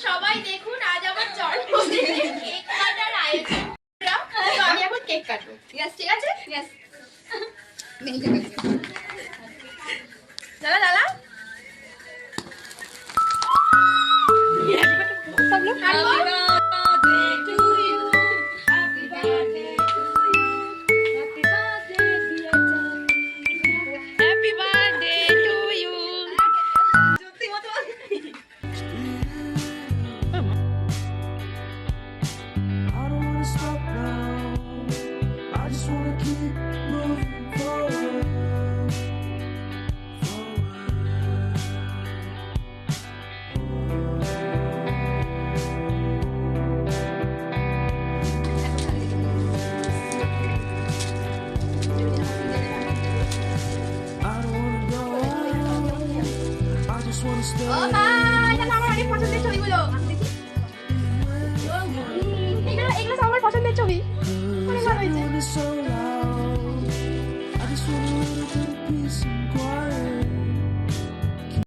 সবাই দেখুন আজ আমার জন্মদিনে কেক কাটার আয়োজন। তো আমি এখন কেক কাটবো। ইয়েস, ঠিক আছে? ইয়েস। দাদা দাদা सब लोग ছবি অনেক ভালো হয়েছে।